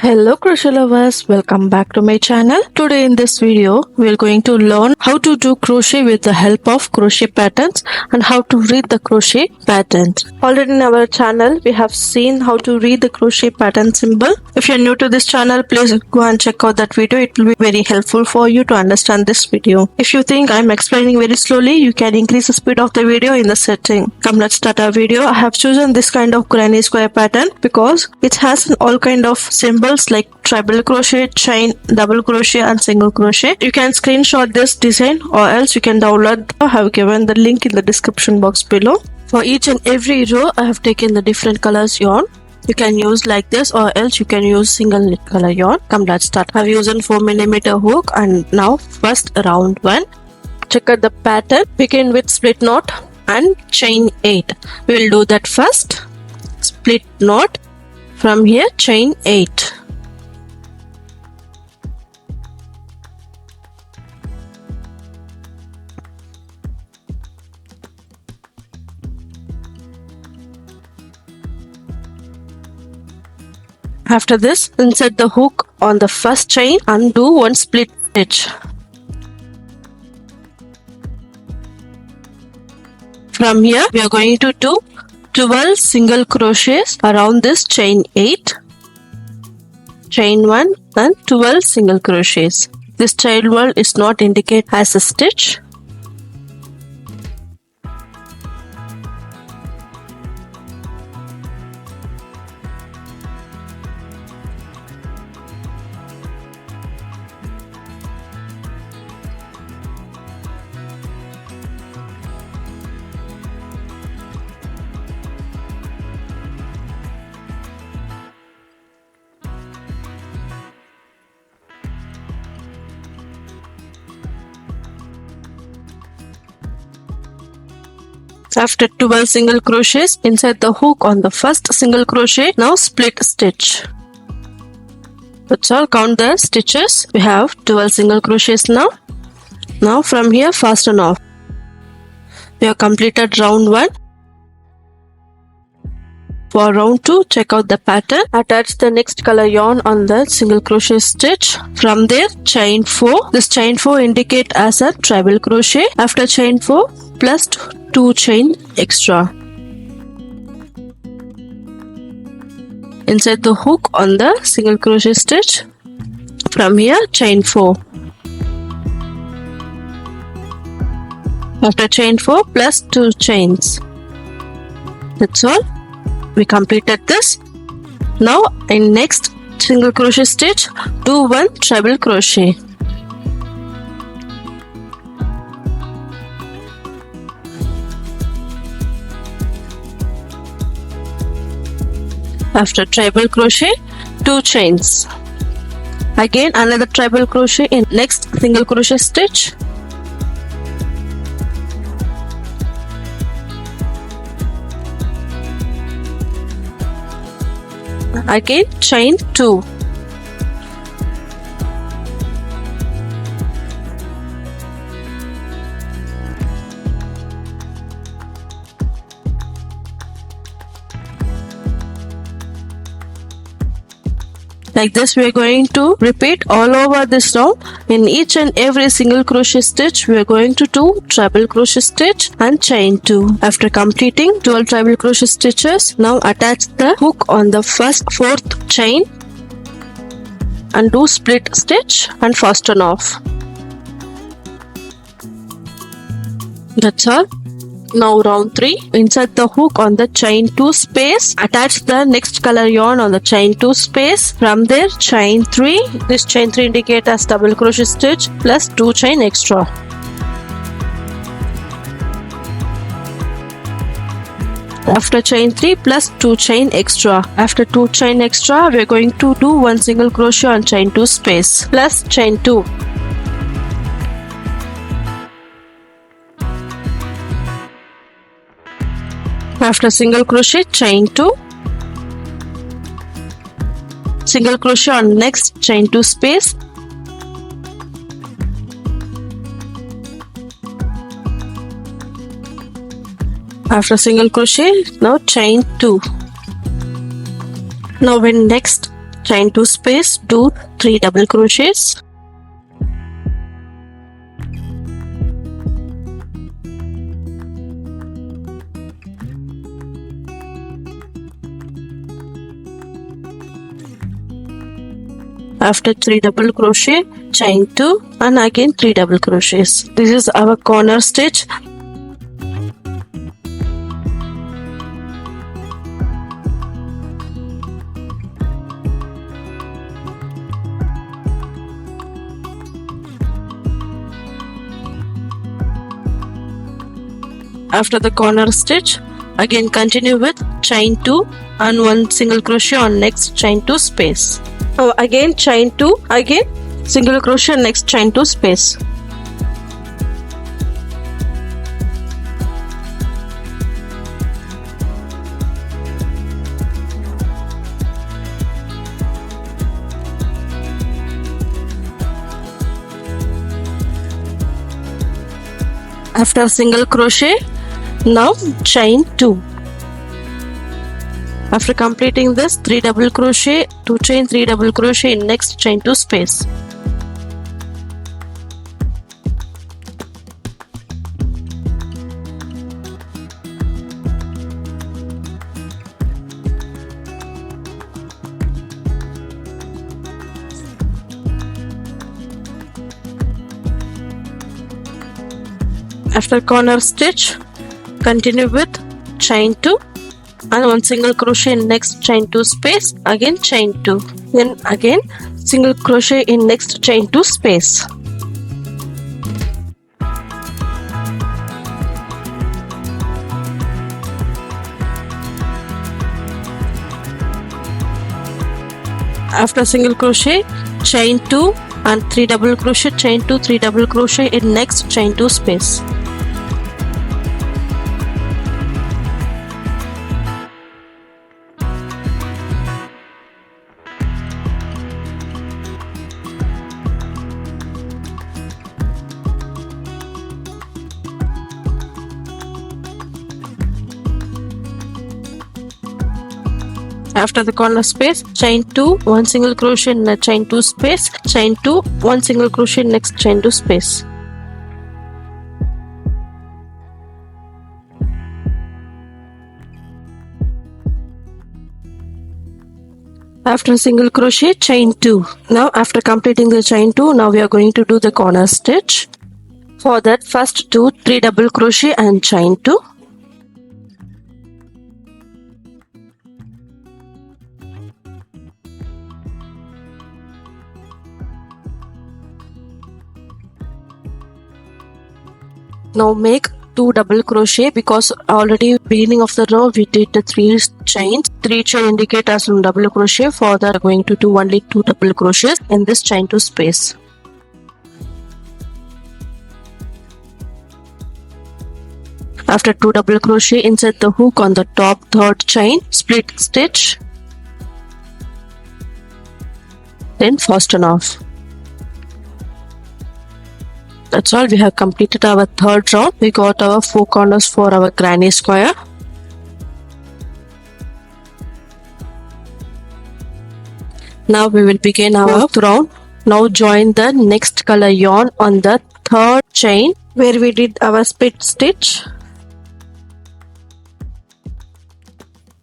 Hello crochet lovers, welcome back to my channel. Today in this video we are going to learn how to do crochet with the help of crochet patterns and how to read the crochet patterns. Already in our channel we have seen how to read the crochet pattern symbol. If you are new to this channel, please go and check out that video. It will be very helpful for you to understand this video. If you think I am explaining very slowly, you can increase the speed of the video in the setting. Come, let's start our video. I have chosen this kind of granny square pattern because it has all kind of symbols like treble crochet, chain, double crochet and single crochet. You can screenshot this design or else you can download. I have given the link in the description box below. For each and every row I have taken the different colors yarn. You can use like this or else you can use single knit color yarn. Come, let's start. I have used a 4mm hook and now first round 1. Check out the pattern. Begin with split knot and chain 8. We will do that first. Split knot. From here chain 8. After this, insert the hook on the first chain and do one split stitch. From here, we are going to do 12 single crochets around this chain 8, chain 1 and 12 single crochets. This chain 1 is not indicated as a stitch. After 12 single crochets, insert the hook on the first single crochet. Now split stitch. That's all. Count the stitches. We have 12 single crochets now. Now from here fasten off. We have completed round 1. For round 2, check out the pattern. Attach the next color yarn on the single crochet stitch. From there, chain 4. This chain 4 indicate as a treble crochet. After chain 4, plus 2 chain extra. Insert the hook on the single crochet stitch. From here, chain 4. After chain 4, plus 2 chains. That's all. We completed this. Now in next single crochet stitch, do one treble crochet. After treble crochet, 2 chains. Again another treble crochet in next single crochet stitch. Again chain 2. Like this we are going to repeat all over this round. In each and every single crochet stitch we are going to do treble crochet stitch and chain 2. After completing 12 treble crochet stitches, now attach the hook on the first 4th chain and do split stitch and fasten off. That's all. Now round 3, insert the hook on the chain 2 space, attach the next color yarn on the chain 2 space. From there chain 3, this chain 3 indicate as double crochet stitch plus 2 chain extra. After chain 3 plus 2 chain extra. After 2 chain extra, we are going to do one single crochet on chain 2 space plus chain 2. After single crochet, chain 2, single crochet on next chain 2 space. After single crochet, now chain 2. Now in next chain 2 space, do 3 double crochets. After 3 double crochet, chain 2 and again 3 double crochets. This is our corner stitch. After the corner stitch, again continue with chain 2 and 1 single crochet on next chain 2 space. Now again chain 2, again single crochet next chain 2 space. After single crochet, now chain 2. After completing this, 3 double crochet, 2 chain 3 double crochet in next chain 2 space. After corner stitch, continue with chain 2 and 1 single crochet in next chain 2 space, again chain 2, then again single crochet in next chain 2 space. After single crochet, chain 2 and 3 double crochet, chain 2 3 double crochet in next chain 2 space. After the corner space, chain 2 1 single crochet in the chain 2 space, chain 2 1 single crochet next chain 2 space. After single crochet, chain 2. Now after completing the chain 2, now we are going to do the corner stitch. For that, first do 3 double crochet and chain 2. Now make 2 double crochet, because already beginning of the row we did the 3 chains. 3 chain indicate as double crochet. For that, going to do only 2 double crochets in this chain 2 space. After 2 double crochet, insert the hook on the top third chain, split stitch, then fasten off. That's all. We have completed our third round. We got our 4 corners for our granny square. Now we will begin our fourth round. Now join the next color yarn on the third chain where we did our split stitch.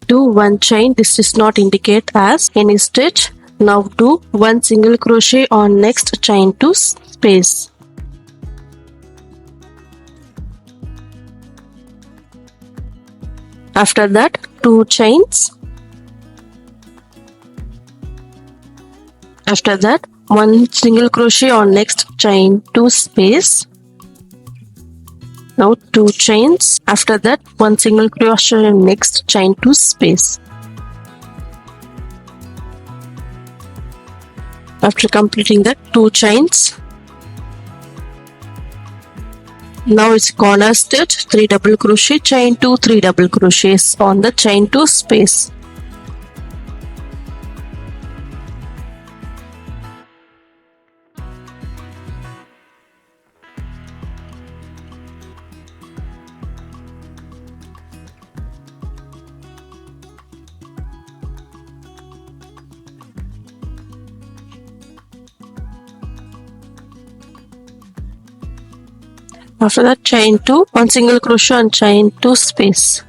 Do 1 chain. This does not indicate as any stitch. Now do 1 single crochet on next chain 2 space. After that, 2 chains. After that, 1 single crochet on next chain 2 space. Now 2 chains. After that, 1 single crochet on next chain 2 space. After completing that, 2 chains. Now it's corner stitch, 3 double crochet, chain 2, 3 double crochets on the chain 2 space. After that, chain 2, 1 single crochet and chain 2 space.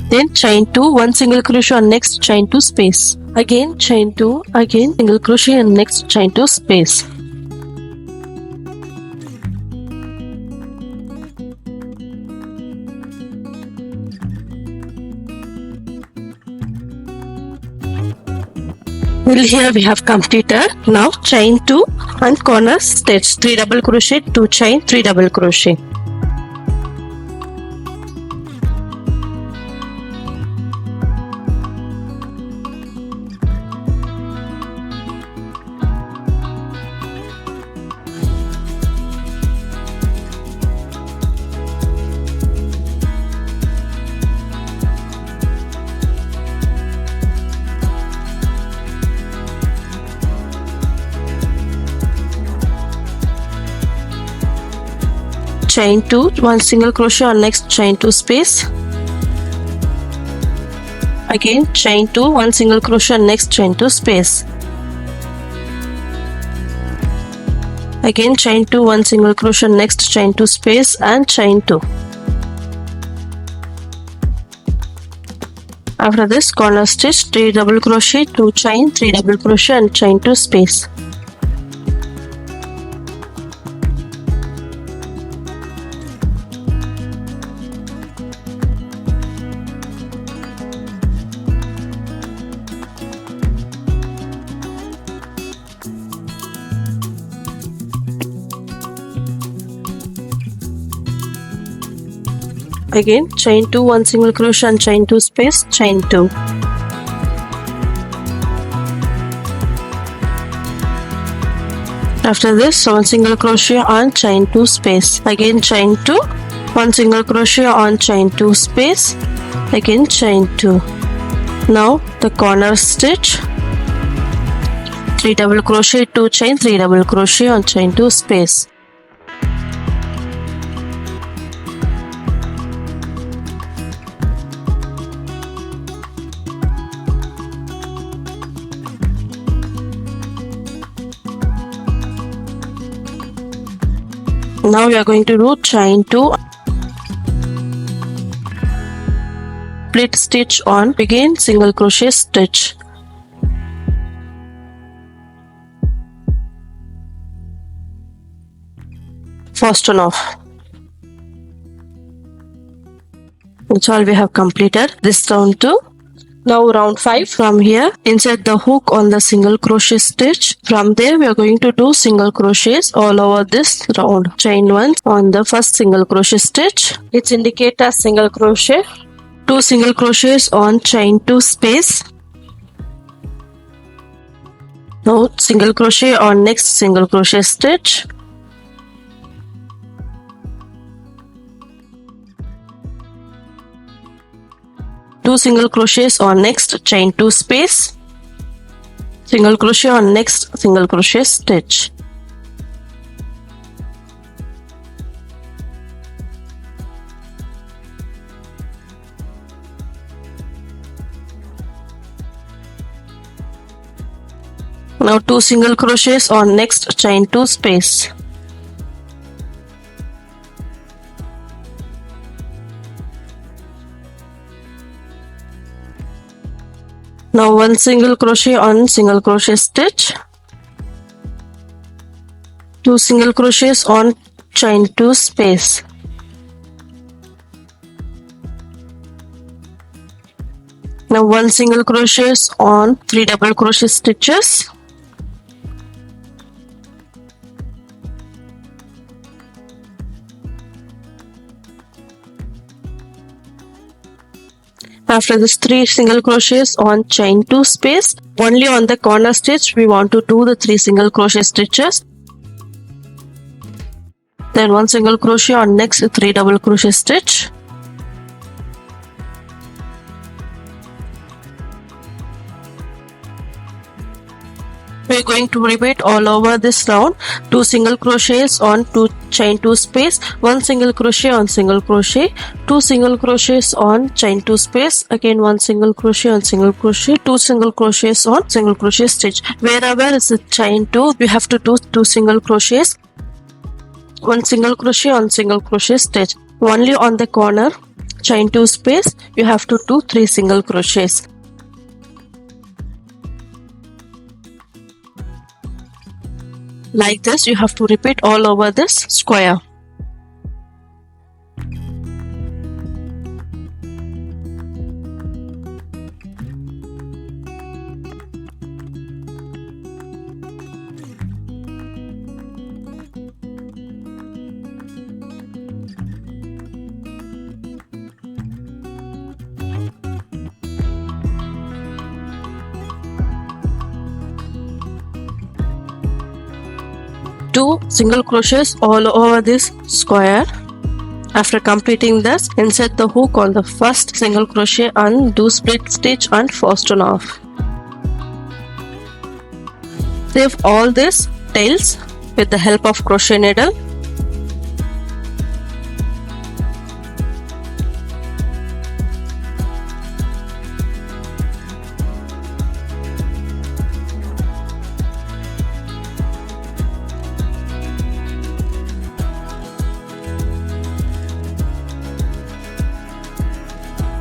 Then chain 2, 1 single crochet and next chain 2 space. Again chain 2, again single crochet and next chain 2 space. Till here we have completed. Now chain 2 and corner stitch, 3 double crochet, 2 chain, 3 double crochet. Chain 2, 1 single crochet on next chain 2 space. Again chain 2, 1 single crochet on next chain 2 space. Again chain 2, 1 single crochet on next chain 2 space and chain 2. After this, corner stitch, 3 double crochet, 2 chain, 3 double crochet and chain 2 space. Again chain 2, 1 single crochet and chain 2 space, chain 2. After this, 1 single crochet on chain 2 space. Again chain 2, 1 single crochet on chain 2 space. Again chain 2. Now the corner stitch, 3 double crochet, 2 chain, 3 double crochet on chain 2 space. Now we are going to do chain 2, split stitch on, begin single crochet stitch. Fasten off. That's all we have completed this round 2. Now round 5, from here insert the hook on the single crochet stitch. From there we are going to do single crochets all over this round. Chain 1 on the first single crochet stitch. It's indicated as single crochet. 2 single crochets on chain 2 space. Now single crochet on next single crochet stitch. Two single crochets on next chain 2 space, single crochet on next single crochet stitch. Now 2 single crochets on next chain 2 space. Now 1 single crochet on single crochet stitch, 2 single crochets on chain 2 space. Now 1 single crochet on 3 double crochet stitches. After this, 3 single crochets on chain 2 space. Only on the corner stitch we want to do the 3 single crochet stitches. Then 1 single crochet on next 3 double crochet stitch. We are going to repeat all over this round. 2 single crochets on 2 chain 2 space, 1 single crochet on single crochet, 2 single crochets on chain 2 space, again 1 single crochet on single crochet, 2 single crochets on single crochet stitch. Wherever is the chain 2, you have to do 2 single crochets, 1 single crochet on single crochet stitch. Only on the corner chain 2 space you have to do 3 single crochets. Like this, you have to repeat all over this square. Do single crochets all over this square. After completing this, insert the hook on the first single crochet and do split stitch and fasten off. Save all these tails with the help of crochet needle.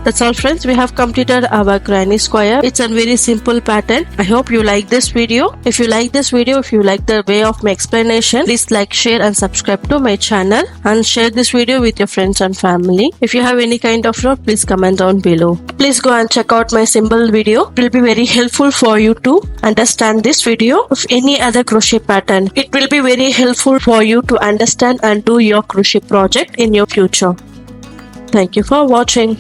That's all friends, we have completed our granny square. It's a very simple pattern. I hope you like this video. If you like this video, if you like the way of my explanation, please like, share and subscribe to my channel and share this video with your friends and family. If you have any kind of doubt, please comment down below. Please go and check out my symbol video. It will be very helpful for you to understand this video of any other crochet pattern. It will be very helpful for you to understand and do your crochet project in your future. Thank you for watching.